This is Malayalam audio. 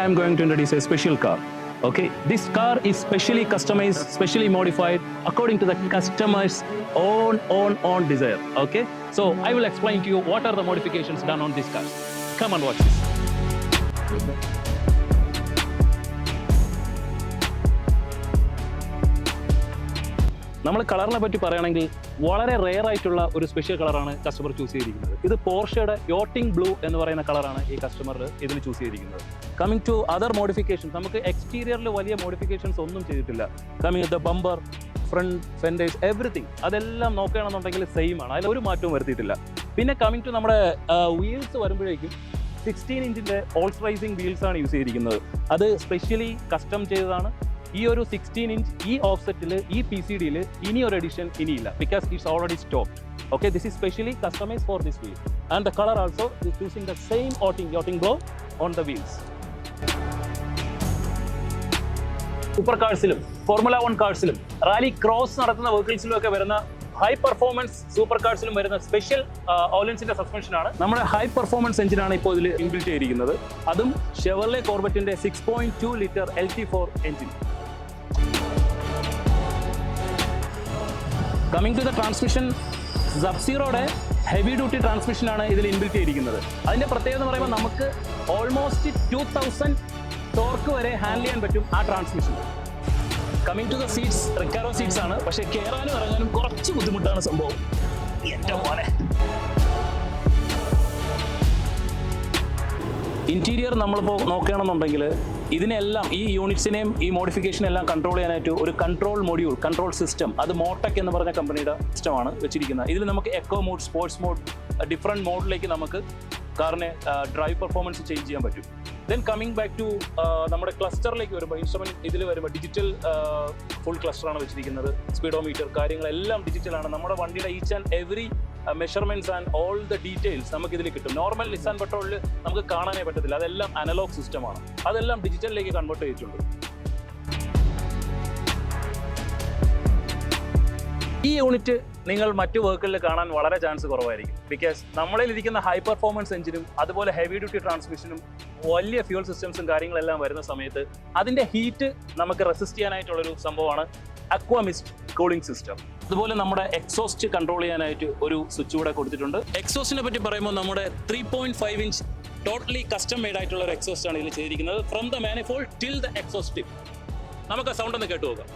am going to introduce a special car. Okay, this car is specially customized, specially modified according to the customer's own desire. Okay, so I will explain to you what are the modifications done on this car. Come and watch this. നമ്മൾ കളറിനെ പറ്റി പറയുകയാണെങ്കിൽ വളരെ റെയർ ആയിട്ടുള്ള ഒരു സ്പെഷ്യൽ കളറാണ് കസ്റ്റമർ ചൂസ് ചെയ്തിരിക്കുന്നത്. ഇത് പോർഷയുടെ യോട്ടിംഗ് ബ്ലൂ എന്ന് പറയുന്ന കളറാണ് ഈ കസ്റ്റമർ ഇതിന് ചൂസ് ചെയ്തിരിക്കുന്നത്. കമ്മിങ് ടു അതർ മോഡിഫിക്കേഷൻസ്, നമുക്ക് എക്സ്റ്റീരിയറിൽ വലിയ മോഡിഫിക്കേഷൻസ് ഒന്നും ചെയ്തിട്ടില്ല. Coming the bumper, front fenders, everything അതെല്ലാം നോക്കുകയാണെന്നുണ്ടെങ്കിൽ സെയിം ആണ്, അതിലൊരു മാറ്റവും വരുത്തിയിട്ടില്ല. പിന്നെ കമ്മിങ് ടു നമ്മുടെ വീൽസ് വരുമ്പോഴേക്കും 16 ഇഞ്ചിൻ്റെ ഓൾസ് റൈസിങ് വീൽസ് ആണ് യൂസ് ചെയ്തിരിക്കുന്നത്. അത് സ്പെഷ്യലി കസ്റ്റം ചെയ്തതാണ്. ഈ ഒരു 16 ഇഞ്ച് ഈ ഓഫ്സെറ്റിൽ ഈ PCDയിൽ ഇനി ഒരു എഡിഷൻ ഇനിയില്ല, because it's already stocked. Okay, this is specially customise for this wheel and the colour also is choosing the same yachting blue on the wheels. Super കാർസിലും ഫോർമുല 1 കാർസിലും റാലി ക്രോസ് നടത്തുന്ന വെഹിക്കിൾസിലും ഒക്കെ വരുന്ന ഹൈ പെർഫോമൻസ് സൂപ്പർ കാർസിലും വരുന്ന സ്പെഷ്യൽ ഓലൻസിന്റെ സസ്പെൻഷനാണ്. നമ്മുടെ ഹൈ പെർഫോമൻസ് എഞ്ചിനാണ് ഇപ്പോൾ ഇതിൽ ഇൻബിൽറ്റ് ചെയ്തിരിക്കുന്നത്. അതും ഷെവർലെ കോർവെറ്റിന്റെ 6.2 litre LT4 engine. Coming to the transmission, സബ്സീറോയുടെ ഹെവി ഡ്യൂട്ടി ട്രാൻസ്മിഷനാണ് ഇതിൽ ഇൻബിൽറ്റ് ചെയ്തിരിക്കുന്നത്. അതിൻ്റെ പ്രത്യേകത എന്ന് പറയുമ്പോൾ നമുക്ക് ഓൾമോസ്റ്റ് 2000 ടോർക്ക് വരെ ഹാൻഡിൽ ചെയ്യാൻ പറ്റും ആ transmission. Coming to the seats, Recaro seats ആണ്, പക്ഷേ കയറാനും ഇറങ്ങാനും കുറച്ച് ബുദ്ധിമുട്ടാണ് സംഭവം. ഏറ്റവും പോലെ ഇന്റീരിയർ നമ്മളിപ്പോൾ നോക്കുകയാണെന്നുണ്ടെങ്കിൽ ഇതിനെല്ലാം, ഈ യൂണിറ്റ്സിനെയും ഈ മോഡിഫിക്കേഷനെല്ലാം കൺട്രോൾ ചെയ്യാനായിട്ട് ഒരു കൺട്രോൾ മൊഡ്യൂൾ, കൺട്രോൾ സിസ്റ്റം, അത് മോട്ടക് എന്ന് പറഞ്ഞ കമ്പനിയുടെ സിസ്റ്റമാണ് വെച്ചിരിക്കുന്നത്. ഇതിൽ നമുക്ക് eco mode, sports mode, different മോഡിലേക്ക് നമുക്ക് കാറിനെ ഡ്രൈവ് പെർഫോമൻസ് ചേഞ്ച് ചെയ്യാൻ പറ്റും. ദെൻ കമ്മിങ് ബാക്ക് ടു നമ്മുടെ ക്ലസ്റ്ററിലേക്ക് വരുമ്പോൾ, ഇൻസ്ട്രുമെന്റ് ഇതിൽ വരുമ്പോൾ ഡിജിറ്റൽ ഫുൾ ക്ലസ്റ്ററാണ് വെച്ചിരിക്കുന്നത്. സ്പീഡോമീറ്റർ കാര്യങ്ങളെല്ലാം ഡിജിറ്റലാണ്. നമ്മുടെ വണ്ടിയുടെ each and every measurements and all the details നമുക്ക് ഇതിൽ കിട്ടും. നോർമൽ നിസാൻ പെട്രോളിൽ നമുക്ക് കാണാനേ പറ്റത്തില്ല, അതെല്ലാം അനലോഗ് സിസ്റ്റമാണ്. അതെല്ലാം ഡിജിറ്റലിലേക്ക് കൺവേർട്ട് ചെയ്തിട്ടുണ്ട്. ഈ യൂണിറ്റ് നിങ്ങൾ മറ്റു വെഹിക്കിളിൽ കാണാൻ വളരെ ചാൻസ് കുറവായിരിക്കും. ബിക്കോസ് നമ്മളിൽ ഇരിക്കുന്ന ഹൈ പെർഫോമൻസ് എഞ്ചിനും അതുപോലെ ഹെവി ഡ്യൂട്ടി ട്രാൻസ്മിഷനും വലിയ ഫ്യൂൽ സിസ്റ്റംസും കാര്യങ്ങളെല്ലാം വരുന്ന സമയത്ത് അതിൻ്റെ ഹീറ്റ് നമുക്ക് റെസിസ്റ്റ് ചെയ്യാനായിട്ടുള്ളൊരു സംഭവമാണ് അക്വാമിസ്റ്റ് കൂളിംഗ് സിസ്റ്റം. അതുപോലെ നമ്മുടെ എക്സോസ്റ്റ് കൺട്രോൾ ചെയ്യാനായിട്ട് ഒരു സ്വിച്ച് കൂടെ കൊടുത്തിട്ടുണ്ട്. എക്സോസ്റ്റിനെ പറ്റി പറയുമ്പോൾ നമ്മുടെ 3.5 ഇഞ്ച് ടോട്ടലി കസ്റ്റം മെയ്ഡ് ആയിട്ടുള്ള ഒരു എക്സോസ്റ്റ് ആണ് ഇതിൽ ചെയ്തിരിക്കുന്നത്. From the manifold till the exhaust tip. നമുക്ക് സൗണ്ട് ഒന്ന് കേട്ടു നോക്കാം.